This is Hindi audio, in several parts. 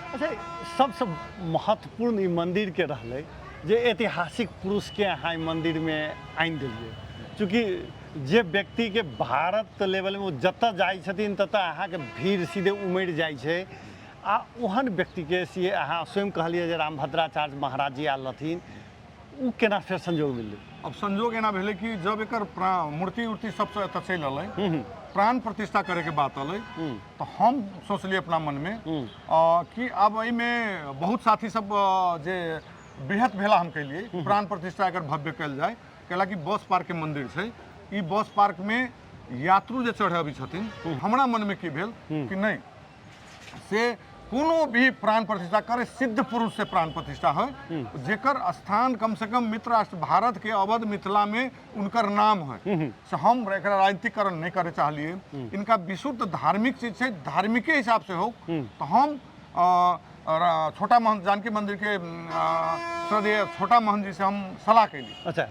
अच्छा, सबसे महत्वपूर्ण ई मंदिर के रहले जे ऐतिहासिक पुरुष के अहाँ ई मंदिर में आइन दिलिए, चूँकि जे व्यक्ति के भारत लेवल में जतऽ जाइ छथिन ततऽ अहाँ के भीड़ सीधे उमड़ जाइ छै। आ ओहन व्यक्ति के से अहाँ स्वयं कहलिए जे रामभद्राचार्य महाराज जी आयल रहथिन, उ केना फेर संजोग मिललै? अब संजोग एना भेलै कि जब एकर मूर्ति उर्ति सबसे एतऽ चलि अलै, प्राण प्रतिष्ठा करे के बात अलै, तो हम सोचलिए अपना मन में कि अब एहिमे बहुत साथी सब जे बृहत भेला हम कहिए प्राण प्रतिष्ठा अगर भव्य कल जाए, कैला कि बस पार्क के मंदिर छै। ई बस पार्क में यात्रु जे चढ़े अबै छथिन, हमरा मन में की भेल कि नहीं से कोनो भी प्राण प्रतिष्ठा करे सिद्ध पुरुष से प्राण प्रतिष्ठा है, जेकर स्थान कम से कम मित्र राष्ट्र भारत के अवध मिथिला में उनकर नाम है। से हम एकरा राजनीतिकरण नहीं करे चाहलिए, इनका विशुद्ध धार्मिक चीज है, धार्मिक के हिसाब से हो। तो हम छोटा महंत जानकी मंदिर के श्रद्धेय छोटा महंत जी से हम सलाह कैली। अच्छा,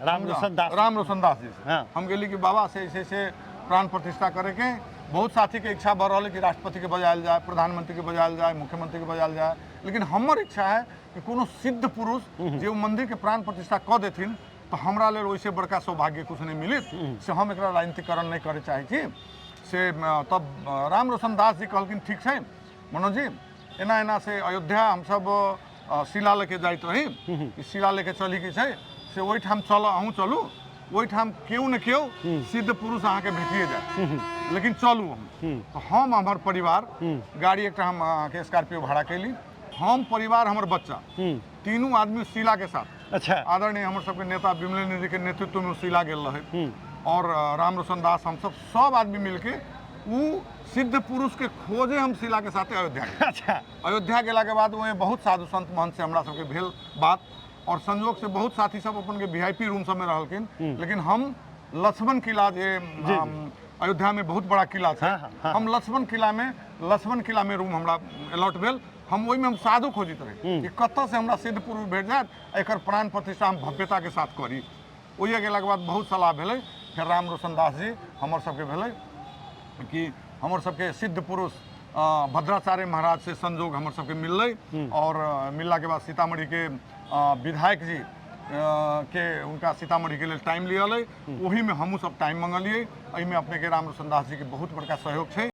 राम रोशन दास जी से हम गेली कि बाबा से ऐसे प्राण प्रतिष्ठा करे के बहुत साथी के इच्छा बढ़ रहा है कि राष्ट्रपति के बजायल जाए, प्रधानमंत्री के बजायल जाए, मुख्यमंत्री के बजायल जाए, लेकिन हमर इच्छा है कि कोनो सिद्ध पुरुष जो मंदिर के प्राण प्रतिष्ठा कऽ देथिन तो हमरा लेल वैसे बड़का सौभाग्य कुछ नहीं मिलित। से हम एकरा राजनीतिकरण नहीं करे चाहे छी। से तब राम रोशन दास जी कहलखिन ठीक है मनोज जी, एना एना से अयोध्या हम सब शिला लेके जाइत रही, शिला लेके चली की छै से ओहिठाम अहूँ चलू, ओहिठाम केओ न केओ सिद्ध पुरुष अहाँ के भेटिए जाए, लेकिन चलू हम। तो हम हमार परिवार गाड़ी एक हम के स्कॉर्पियो भाड़ा कैली, हम परिवार हमर बच्चा तीनों आदमी शिला के साथ। अच्छा, आदरणीय हमर सबके नेता विमलेंद्र जी के नेतृत्व में शिला गेल रहे, और राम रोशन दास हम सब आदमी मिलके वो सिद्ध पुरुष के खोजे हम शिला के साथ अयोध्या गए। अच्छा, अयोध्या गेला के बाद वह बहुत साधु संत महंत से हमरा सबके भेल बात, और संयोग से बहुत साथी सब अपन के वीआईपी रूम सब में रहलखिन, लेकिन हम लक्ष्मण किला जे अयोध्या में बहुत बड़ा किला है, हम लक्ष्मण किला में रूम हमरा अलॉट भेल। हम ओहि में हम साधु खोजित रहे कि कतऽ से हमरा सिद्ध पुरुष भेट जाए, एकर प्राण प्रतिष्ठा हम भव्यता के साथ करी। ओहि गेला के बाद बहुत सलाह भेलै, फिर राम रोशन दास जी हमर सबके भेलै कि हमर सबके सिद्ध पुरुष भद्राचार्य महाराज से संजोग हमर सबके मिललै, और मिलला के बाद सीतामढ़ी के विधायक जी के उनका सीतामढ़ी के लिए टाइम लिया, वही में हमू सब टाइम मंगलिए। एहिमे अपने के राम रोशन दास जी के बहुत बड़का सहयोग है।